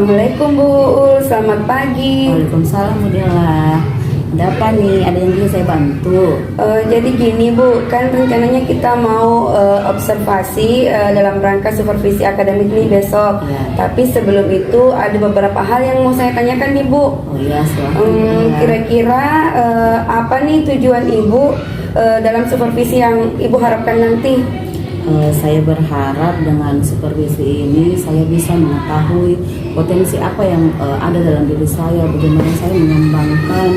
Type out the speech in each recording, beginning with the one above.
Assalamualaikum Bu Ul, selamat pagi. Waalaikumsalam Bu Dela. Ada apa nih? Ada yang bisa saya bantu? Jadi gini Bu, kan rencananya kita mau observasi dalam rangka supervisi akademik nih besok. Ya. Tapi sebelum itu ada beberapa hal yang mau saya tanyakan nih Bu. Oh iya, silahkan. Kira-kira apa nih tujuan Ibu dalam supervisi yang Ibu harapkan nanti? Saya berharap dengan supervisi ini saya bisa mengetahui potensi apa yang ada dalam diri saya, bagaimana saya mengembangkan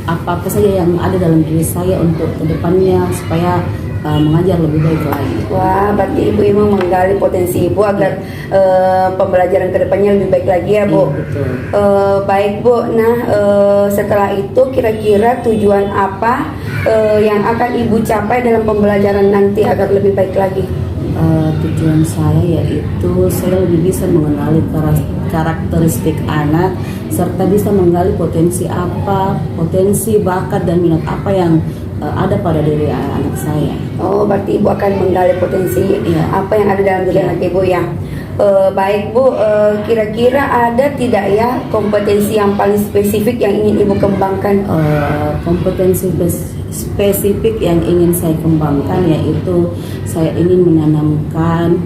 apa saja yang ada dalam diri saya untuk kedepannya supaya mengajar lebih baik lagi. Wah, berarti Ibu mau menggali potensi Ibu agar pembelajaran kedepannya lebih baik lagi ya Bu. Iya, betul. Baik Bu, nah setelah itu kira-kira tujuan apa yang akan Ibu capai dalam pembelajaran nanti agar lebih baik lagi? Tujuan saya yaitu saya lebih bisa mengenali karakteristik anak serta bisa menggali potensi bakat dan minat apa yang ada pada diri anak saya. Oh, berarti Ibu akan menggali potensi apa yang ada dalam diri anak Ibu ya. Baik Bu, kira-kira ada tidak ya kompetensi yang paling spesifik yang ingin Ibu kembangkan? Kompetensi spesifik yang ingin saya kembangkan yaitu saya ingin menanamkan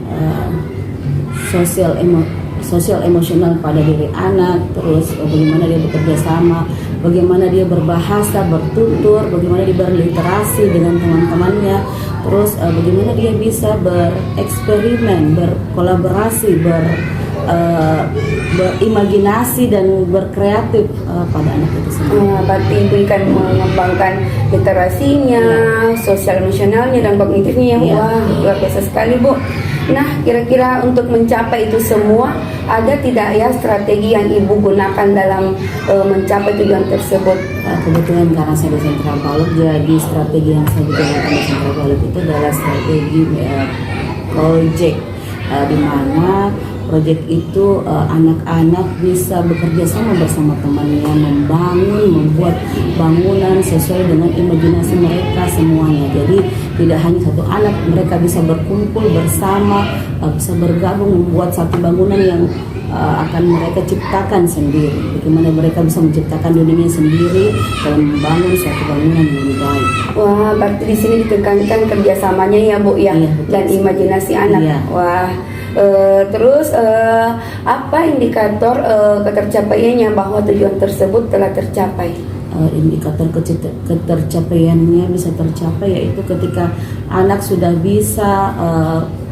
sosial emosional pada diri anak, terus bagaimana dia bekerja sama, bagaimana dia berbahasa, bertutur, bagaimana dia berliterasi dengan teman-temannya, terus bagaimana dia bisa bereksperimen, berkolaborasi, berimajinasi dan berkreatif pada anak itu sendiri. Berarti Ibu akan mengembangkan literasinya, sosial emosionalnya dan kognitifnya ya. Wah, luar biasa sekali Bu. Nah, kira-kira untuk mencapai itu semua ada tidak ya strategi yang Ibu gunakan dalam mencapai tujuan tersebut? Kebetulan karena saya dosen Trabalog, jadi strategi yang saya gunakan di Trabalog itu adalah strategi project, di mana proyek itu anak-anak bisa bekerja sama bersama temannya, membuat bangunan sesuai dengan imajinasi mereka semuanya. Jadi tidak hanya satu anak, mereka bisa berkumpul bersama, bisa bergabung membuat satu bangunan yang akan mereka ciptakan sendiri. Bagaimana mereka bisa menciptakan dunianya sendiri dan membangun suatu bangunan yang lebih baik. Wah, berarti di sini ditekankan kerjasamanya ya Bu ya, iya, dan imajinasi anak. Iya. Wah. Terus apa indikator ketercapaiannya bahwa tujuan tersebut telah tercapai? Indikator ketercapaiannya bisa tercapai yaitu ketika anak sudah bisa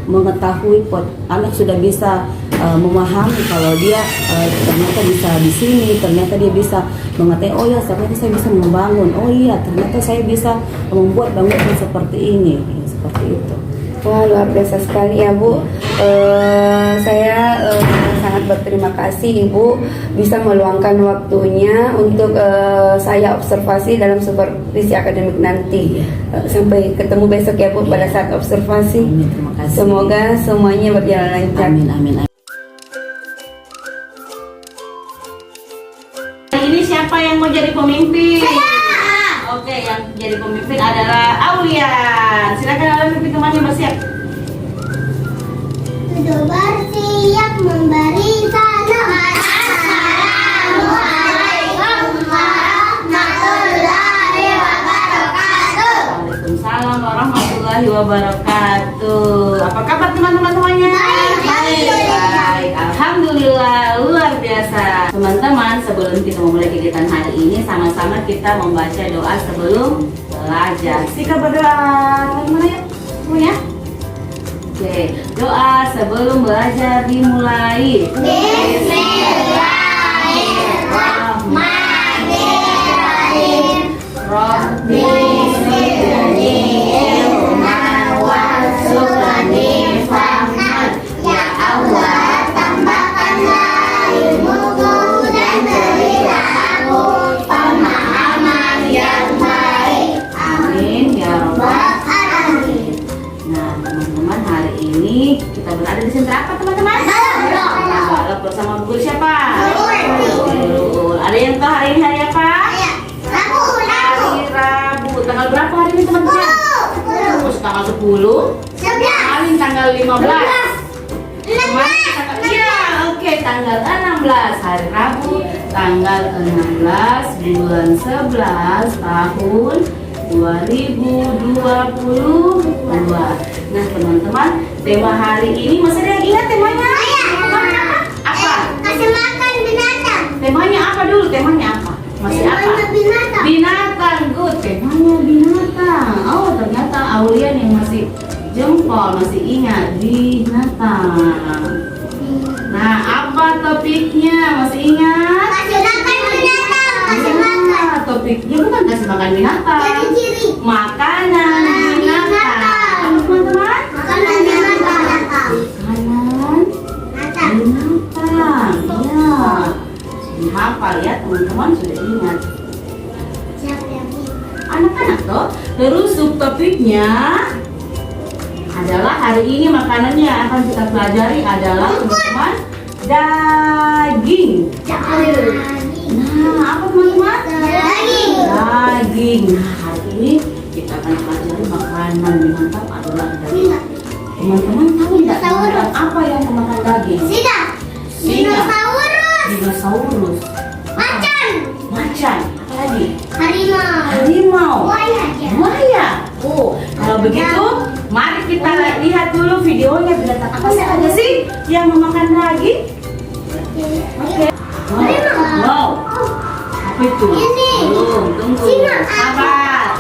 mengetahui, anak sudah bisa memahami kalau dia ternyata bisa di sini, ternyata dia bisa mengetahui, oh ya ternyata saya bisa membangun, oh iya ternyata saya bisa membuat bangunan seperti ini, seperti itu. Wah, luar biasa sekali ya Bu. Saya sangat berterima kasih Ibu bisa meluangkan waktunya untuk saya observasi dalam supervisi akademik nanti. Sampai ketemu besok ya Bu pada saat observasi. Amin, terima kasih. Semoga semuanya berjalan lancar. Amin, amin, amin. Ini siapa yang mau jadi pemimpin? Oke, yang jadi pemimpin adalah Aulian. Silakan Aulian, pimpin temannya bersiap. Sudah bersiap memberi salam. Assalamualaikum warahmatullahi wabarakatuh. Waalaikumsalam warahmatullahi wabarakatuh. Apa kabar teman-teman semuanya? Baik. Alhamdulillah, luar biasa. Teman-teman, sebelum kita memulai kegiatan hari ini, sama-sama kita membaca doa sebelum belajar. Sika berdoa. Teman-teman ya, semuanya. Oke, doa sebelum belajar dimulai. Bismillahirrahmanirrahim. Rabbi zidni ilman warzuqni fahman. Ya Allah, tambahkanlah ilmuku dan berilah aku pemahaman yang baik. Amin ya Rabbal Alamin. Nah, teman-teman, hari ini kita berada di sentra apa, teman-teman? Balap bersama guru siapa? Guru. Ada yang tahu hari ini hari apa? Hari Rabu. Tanggal berapa hari ini, teman-teman? Tanggal 10. Kemarin tanggal 15. Kemarin tanggal, iya, oke. tanggal 16 hari Rabu tanggal 16 bulan 11 tahun 2022. Nah teman-teman, tema hari ini masih ada yang ingat temanya? Temanya apa? Kasih makan binatang. Temanya apa dulu? Temanya apa? Masih apa? Temanya binatang. Binatang, good. Temanya binatang. Oh, ternyata Aulian yang masih jempol, masih ingat binatang. Nah, apa topiknya? Masih ingat? Kasih makan binatang. Kasih makan. Nah, topiknya bukan kasih makan binatang. Jadi ciri. Makanan binatang. Binatang. Apa, teman-teman? Makanan binatang. Makanan Binatang. binatang. Ya. Dihafal ya, teman-teman sudah ingat. Siapa yang ini? Anak-anak toh. Terus subtopiknya adalah hari ini makanannya yang akan kita pelajari adalah teman-teman daging. Nah, apa teman-teman? Daging. Daging. Nah, hari ini kita akan pelajari makanan binatang adalah daging. Teman-teman tahu tidak binatang apa yang memakan daging? Singa. Dinosaurus. Dinosaurus. Macan. Macan. Apa lagi? Harimau. Harimau. Buaya. Buaya. Oh, kalau begitu, mari kita lihat dulu videonya binatang apa saja sih yang memakan daging. Oke. Wow. Apa itu? Ini. Belum, tunggu. Singa. Sabar.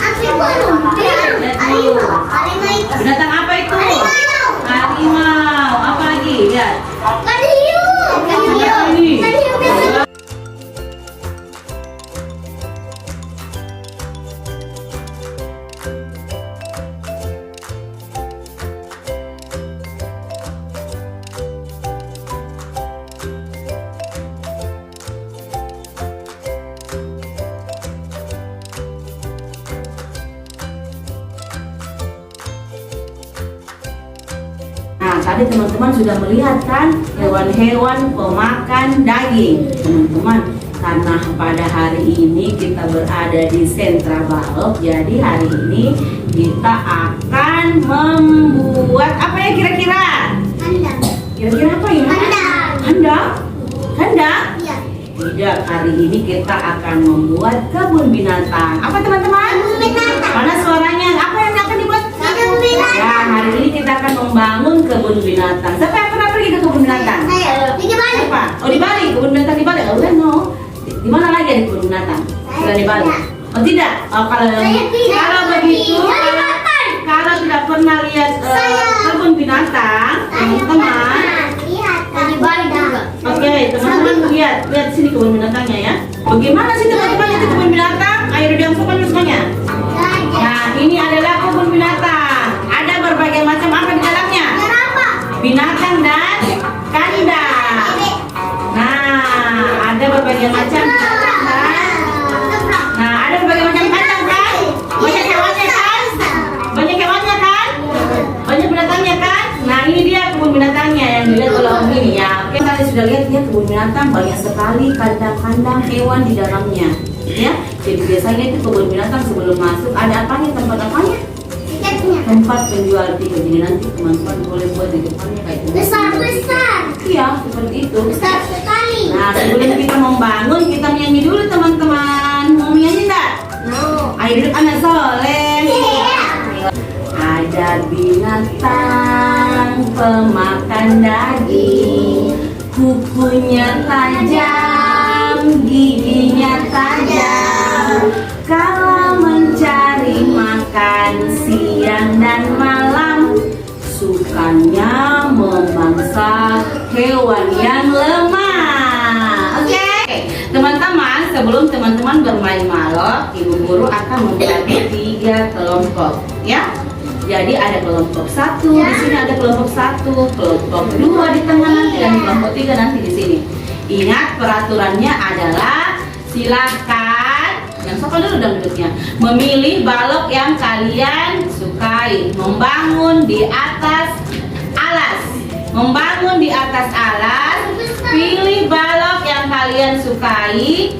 Api gunung. Harimau. Harimau itu. Binatang apa itu? Harimau. Harimau. Apa lagi? Lihat. Kan hiu. Kan hiu. Ini. Kan hiu biasa. Nah, tadi teman-teman sudah melihat kan hewan-hewan pemakan daging. Teman-teman, karena pada hari ini kita berada di sentra balok, jadi hari ini kita akan membuat apa ya kira-kira? Kandang. Kira-kira apa ya? Kandang. Kandang? Kandang? Iya. Tidak, hari ini kita akan membuat kebun binatang. Apa teman-teman? Kebun binatang. Mana suaranya? Apa yang akan dibuat? Kebun binatang. Ya, hari ini kita akan membangun kebun binatang. Siapa yang pernah pergi ke kebun binatang? Saya. Di Bali. Siapa? Oh, di Bali. Kebun binatang di Bali. Oh, no. Di mana lagi ada kebun binatang? Selain di Bali. Oh, tidak. Oh, kalau begitu, kalau tidak pernah lihat kebun binatang, teman-teman. Lihat. Di Bali juga. Oke, teman-teman lihat sini kebun binatangnya ya. Bagaimana sih teman-teman itu kebun binatang? Ayo diamkan semuanya. Nah, ini adalah kebun binatang. Ada berbagai macam apa di dalamnya? Binatang dan kandang. Nah, ada berbagai macam binatang kan? Nah, ada berbagai macam kandang kan? Banyak hewannya kan? Banyak hewannya kan? Banyak binatangnya kan? Nah, ini dia kebun binatangnya yang dilihat oleh Om ini ya. Oke, tadi sudah lihat ya kebun binatang banyak sekali kandang-kandang hewan di dalamnya. Ya, jadi biasanya itu kebun binatang sebelum masuk ada apanya, tempat apanya? Tempat penjual tiket. Jadi nanti teman-teman boleh buat di depannya kayak gitu. Besar. Iya, seperti itu. Besar sekali. Nah, sebelum kita membangun, kita menyanyi dulu teman-teman. Mau menyanyi tak? No. Ayo duduk anak soleh. Iya. Ada binatang pemakan daging, kukunya tajam, giginya tajam. Kalau mencari makan siang dan malam, sukanya memangsa hewan yang lemah. Oke, teman-teman, sebelum teman-teman bermain malok, ibu guru akan membagi 3 kelompok, ya. Jadi ada kelompok 1 di sini, ada kelompok 1, kelompok 2 di tengah nanti, dan kelompok 3 nanti di sini. Ingat peraturannya adalah silakan yang sokol dulu dong duduknya, memilih balok yang kalian sukai, membangun di atas alas, membangun di atas alas. Pilih balok yang kalian sukai,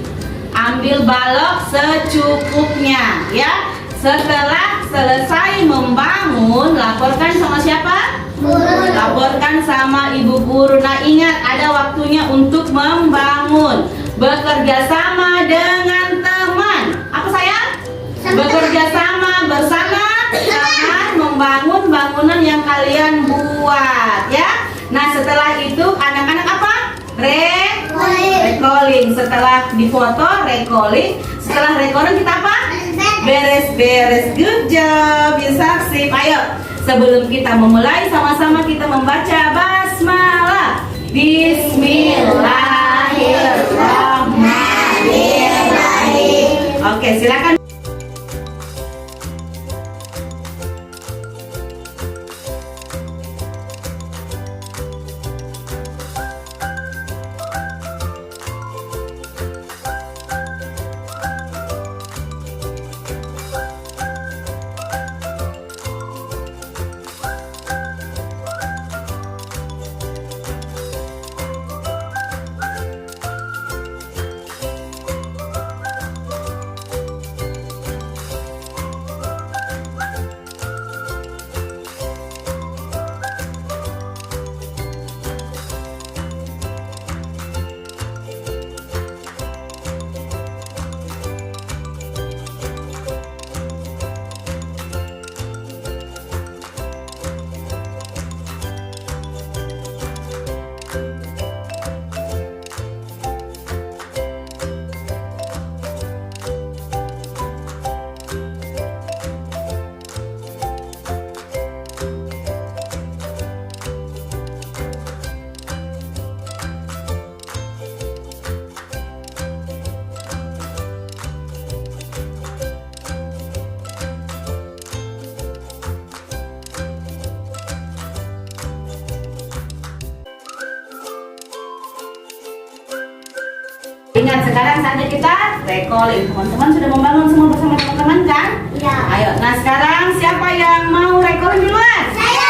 ambil balok secukupnya ya. Setelah selesai membangun, laporkan sama siapa? Guru. Laporkan sama ibu guru. Nah, ingat ada Ada waktunya untuk membangun, bekerja sama dengan teman. Apa sayang? Bekerja sama bersama akan membangun bangunan yang kalian buat ya. Nah setelah itu anak-anak apa? Recalling. Setelah difoto recalling. Setelah recalling kita apa? Beres-beres. Good job, you succeed. Ayo, sebelum kita memulai sama-sama kita membaca basmalah. Bismillahirrahmanirrahim. Oke, silakan. Ingat sekarang saatnya kita recalling. Teman-teman sudah membangun semua bersama teman-teman kan? Iya. Ayo, nah sekarang siapa yang mau recalling duluan? Saya.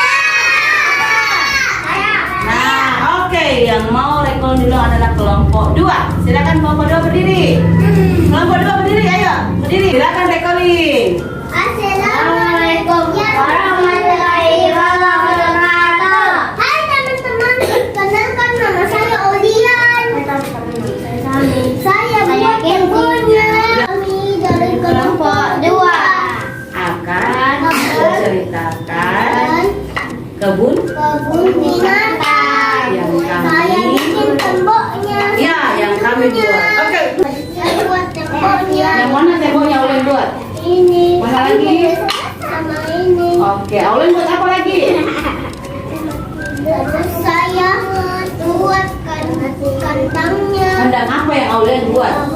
Nah, oke, yang mau recalling dulu adalah kelompok 2. Silakan kelompok 2 berdiri. Kelompok 2 berdiri, ayo. Berdiri. Silakan recalling. Assalamualaikum warahmatullahi wabarakatuh. Hai teman-teman, kenalkan nama saya Olian. Saya buat bukunya. Kami dari kelompok 2 Akan menceritakan kebun binatang. yang Saya kami bikin temboknya. ya yang kami buat. Oke. Saya buat temboknya. Yang mana temboknya Aulen buat? Ini. Mana lagi? Sama ini. Oke, Aulen buat apa lagi? Terus saya buat kandangnya. Kandang apa yang Aulen buat?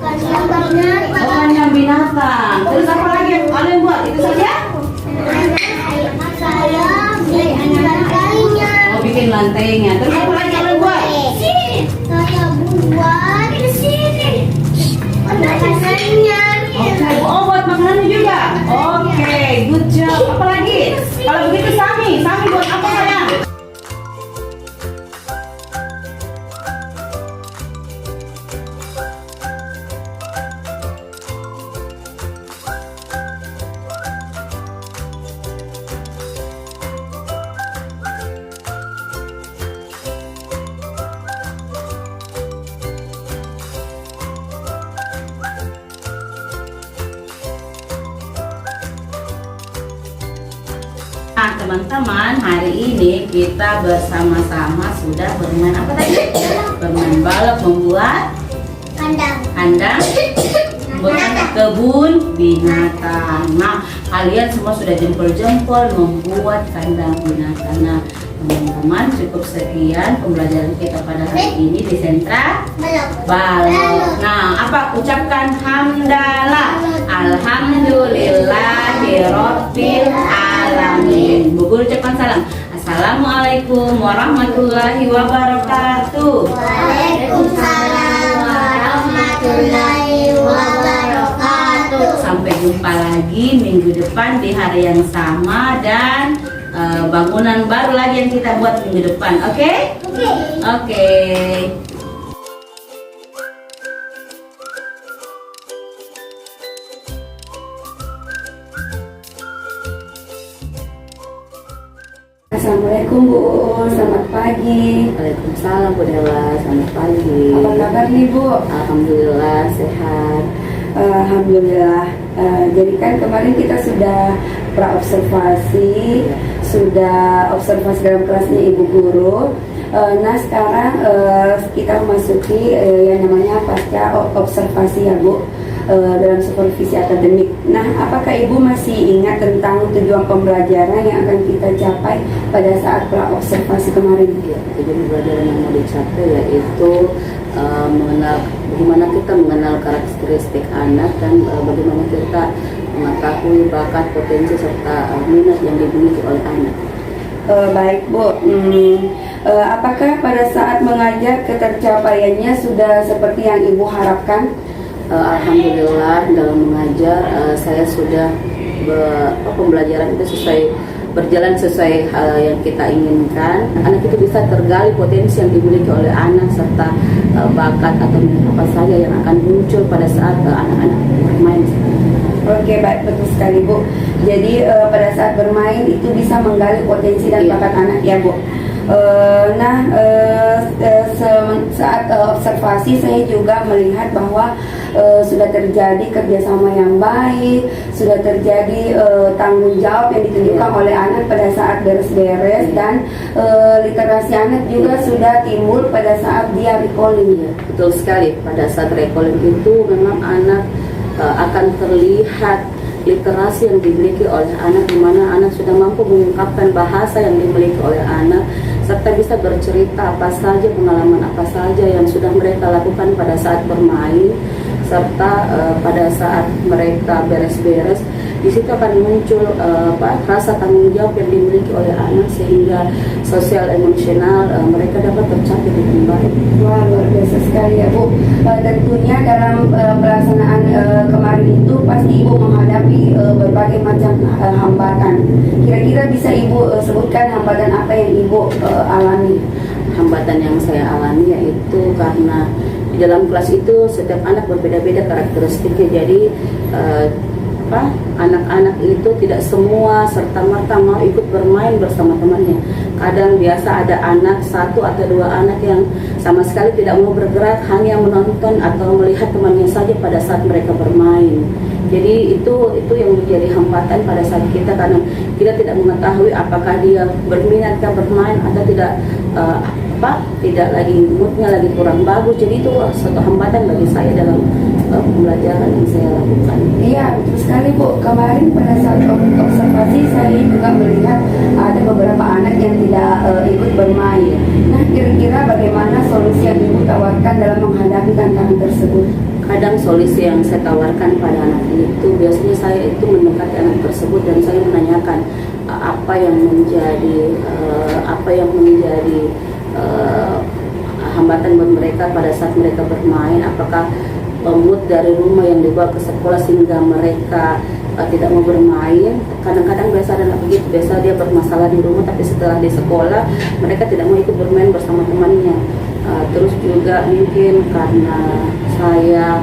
Kandang binatang. Oh, kandang binatang. Terus apa lagi yang Aulen buat? Itu saja? Saya bikin lantainya. Oh, bikin lantainya. Terus apa lagi Aulen buat? Saya buat di sini. Makanannya. Oke, oh buat makanannya juga. Oke, good job. Apa lagi? Kalau begitu Sami buat apa sayang? Nah teman-teman, hari ini kita bersama-sama sudah bermain apa tadi? Bermain balok, membuat kandang, membuat kebun binatang. Nah kalian semua sudah jempol-jempol membuat kandang binatang. Nah teman-teman, cukup sekian pembelajaran kita pada hari ini di sentra balok. Nah apa? Ucapkan hamdalah, alhamdulillahirobbil alamin. Bu Guru ucapkan salam. Assalamualaikum warahmatullahi wabarakatuh. Waalaikumsalam warahmatullahi wabarakatuh. Sampai jumpa lagi minggu depan di hari yang sama dan bangunan baru lagi yang kita buat minggu depan. Oke? Oke. Assalamualaikum Bu, selamat pagi. Waalaikumsalam Bu Dela, selamat pagi. Apa kabar nih Bu? Alhamdulillah sehat. Alhamdulillah. Jadi kan kemarin kita sudah praobservasi, sudah observasi dalam kelasnya Ibu Guru. Nah sekarang kita memasuki yang namanya pasca observasi ya Bu, dalam supervisi akademik. Nah, apakah Ibu masih ingat tentang tujuan pembelajaran yang akan kita capai pada saat praobservasi kemarin? Ya, tujuan pembelajaran yang mau dicapai yaitu mengenal bagaimana kita mengenal karakteristik anak dan bagaimana kita mengetahui bakat, potensi serta minat yang dimiliki oleh anak. Baik Bu, apakah pada saat mengajar ketercapaiannya sudah seperti yang Ibu harapkan? Alhamdulillah dalam mengajar saya sudah pembelajaran itu berjalan sesuai hal yang kita inginkan. Anak itu bisa tergali potensi yang dimiliki oleh anak serta bakat atau apa saja yang akan muncul pada saat anak-anak bermain. Oke, baik, betul sekali Bu. Jadi pada saat bermain itu bisa menggali potensi dan bakat anak ya Bu. Saat observasi saya juga melihat bahwa sudah terjadi kerjasama yang baik, sudah terjadi tanggung jawab yang ditunjukkan oleh anak pada saat beres-beres, dan literasi anak juga sudah timbul pada saat dia recalling. Ya, betul sekali. Pada saat recalling itu memang anak akan terlihat literasi yang dimiliki oleh anak, di mana anak sudah mampu mengungkapkan bahasa yang dimiliki oleh anak, serta bisa bercerita apa saja, pengalaman apa saja yang sudah mereka lakukan pada saat bermain, serta pada saat mereka beres-beres. Di situ akan muncul rasa tanggung jawab yang dimiliki oleh anak, sehingga sosial emosional mereka dapat tercapai dengan baik. Wah, luar biasa sekali ya Bu. Tentunya dalam pelaksanaan kemarin itu pasti Ibu menghadapi berbagai macam hambatan. Kira-kira bisa Ibu sebutkan hambatan apa yang Ibu alami? Hambatan yang saya alami yaitu karena di dalam kelas itu setiap anak berbeda-beda karakteristiknya. Jadi anak-anak itu tidak semua serta-merta mau ikut bermain bersama temannya. Kadang biasa ada anak, satu atau dua anak yang sama sekali tidak mau bergerak, hanya menonton atau melihat temannya saja pada saat mereka bermain. Jadi itu yang menjadi hambatan pada saat kita, karena kita tidak mengetahui apakah dia berminatkah bermain atau tidak, tidak lagi moodnya lagi kurang bagus. Jadi itu suatu hambatan bagi saya dalam pembelajaran yang saya lakukan. Iya, betul sekali Bu. Kemarin pada saat observasi saya juga melihat ada beberapa anak yang tidak ikut bermain. Nah, kira-kira bagaimana solusi yang Ibu tawarkan dalam menghadapi tantangan tersebut? Kadang solusi yang saya tawarkan pada anak itu, biasanya saya itu mendekati anak tersebut dan saya menanyakan apa yang menjadi hambatan buat mereka pada saat mereka bermain. Apakah mood dari rumah yang dibawa ke sekolah sehingga mereka tidak mau bermain. Kadang-kadang biasa ada anak begitu, biasa dia bermasalah di rumah, tapi setelah di sekolah mereka tidak mau ikut bermain bersama temannya. Terus juga mungkin karena saya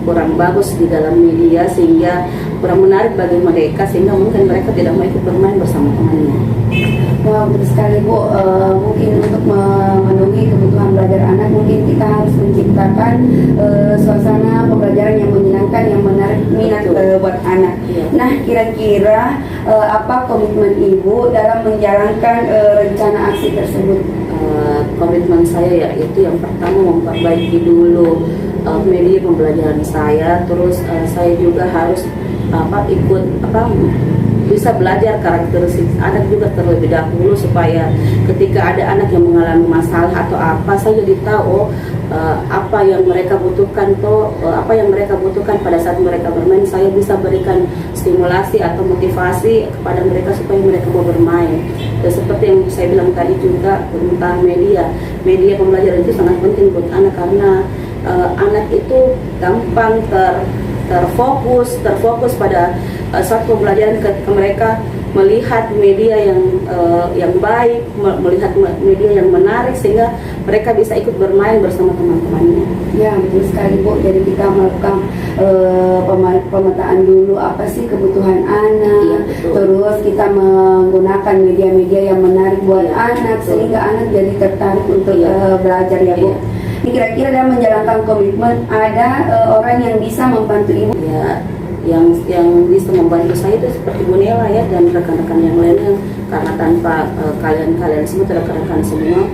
kurang bagus di dalam media, sehingga kurang menarik bagi mereka, sehingga mungkin mereka tidak mau ikut bermain bersama temannya. Wah, betul sekali Bu. Mungkin untuk memenuhi kebutuhan belajar anak, mungkin kita harus menciptakan suasana pembelajaran yang menyenangkan, yang menarik minat buat anak. Iya. Nah, kira-kira apa komitmen Ibu dalam menjalankan rencana aksi tersebut? Komitmen saya yaitu yang pertama memperbaiki dulu media pembelajaran saya. Terus saya juga harus bisa belajar karakteristik anak juga terlebih dahulu, supaya ketika ada anak yang mengalami masalah atau apa, saya jadi tahu apa yang mereka butuhkan pada saat mereka bermain. Saya bisa berikan stimulasi atau motivasi kepada mereka supaya mereka mau bermain. Dan seperti yang saya bilang tadi juga tentang media pembelajaran itu sangat penting buat anak, karena anak itu gampang terfokus pada suatu pembelajaran ketika mereka melihat media yang baik, melihat media yang menarik sehingga mereka bisa ikut bermain bersama teman-temannya. Ya, betul sekali Bu. Jadi kita melakukan pemetaan dulu apa sih kebutuhan anak. Iya, betul. Terus kita menggunakan media-media yang menarik buat anak sehingga anak jadi tertarik untuk belajar ya Bu. Iya. Ini kira-kira dalam menjalankan komitmen ada orang yang bisa membantu Ibu. Ya, yang bisa membantu saya itu seperti Bu Nela ya dan rekan-rekan yang lainnya, karena tanpa kalian semua, rekan-rekan semua,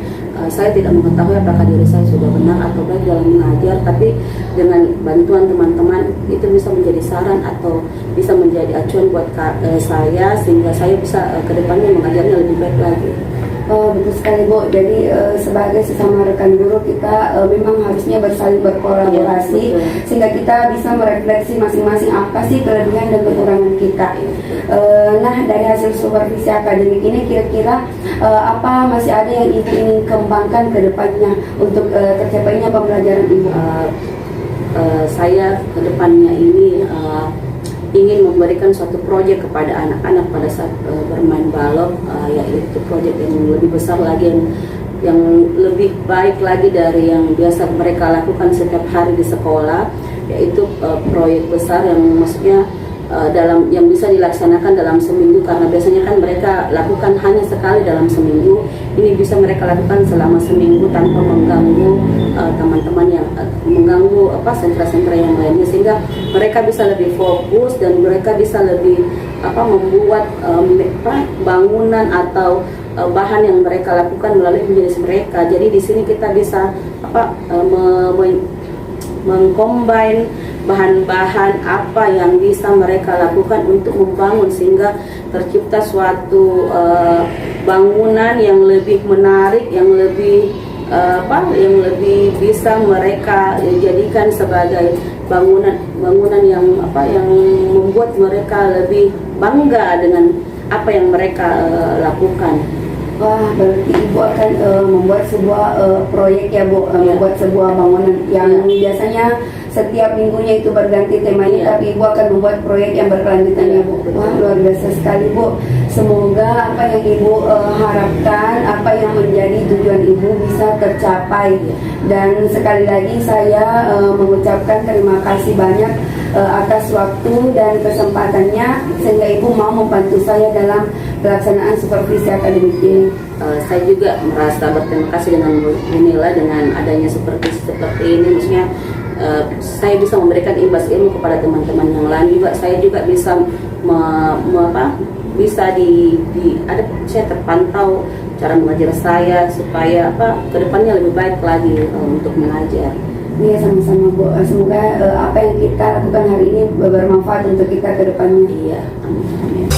saya tidak mengetahui apakah diri saya sudah benar atau baik dalam mengajar, tapi dengan bantuan teman-teman itu bisa menjadi saran atau bisa menjadi acuan buat saya sehingga saya bisa kedepannya mengajarnya lebih baik lagi. Oh, betul sekali Bu. Jadi sebagai sesama rekan guru kita memang harusnya saling berkolaborasi sehingga kita bisa merefleksi masing-masing apa sih kelebihan dan kekurangan kita. Nah, dari hasil supervisi akademik ini kira-kira apa masih ada yang Ibu ingin kembangkan ke depannya untuk tercapainya pembelajaran Ibu? Saya ke depannya ini ingin memberikan suatu proyek kepada anak-anak pada saat bermain balok, yaitu proyek yang lebih besar lagi, yang lebih baik lagi dari yang biasa mereka lakukan setiap hari di sekolah, yaitu proyek besar yang maksudnya yang bisa dilaksanakan dalam seminggu, karena biasanya kan mereka lakukan hanya sekali dalam seminggu. Ini bisa mereka lakukan selama seminggu tanpa mengganggu teman-teman yang mengganggu sentra-sentra yang lainnya, sehingga mereka bisa lebih fokus dan mereka bisa lebih membuat bangunan atau bahan yang mereka lakukan melalui imajinasi mereka. Jadi di sini kita bisa mengcombine bahan-bahan apa yang bisa mereka lakukan untuk membangun sehingga tercipta suatu bangunan yang lebih menarik, yang lebih bisa mereka jadikan sebagai bangunan yang membuat mereka lebih bangga dengan apa yang mereka lakukan. Wah, berarti Ibu akan membuat sebuah proyek ya Bu, membuat sebuah bangunan yang biasanya setiap minggunya itu berganti temanya, tapi Ibu akan membuat proyek yang berkelanjutan ya Bu. Wah, luar biasa sekali Bu. Semoga apa yang Ibu harapkan, apa yang menjadi tujuan Ibu bisa tercapai. Dan sekali lagi saya mengucapkan terima kasih banyak atas waktu dan kesempatannya sehingga Ibu mau membantu saya dalam pelaksanaan supervisi akademik ini. Saya juga merasa berterima kasih dengan Bu Nela dengan adanya supervisi seperti ini, maksudnya saya bisa memberikan imbas ilmu kepada teman-teman yang lain juga. Saya juga bisa saya terpantau cara mengajar saya supaya kedepannya lebih baik lagi untuk mengajar. Iya, sama-sama Bu. Semoga apa yang kita lakukan hari ini bermanfaat untuk kita ke depannya. Iya, amin.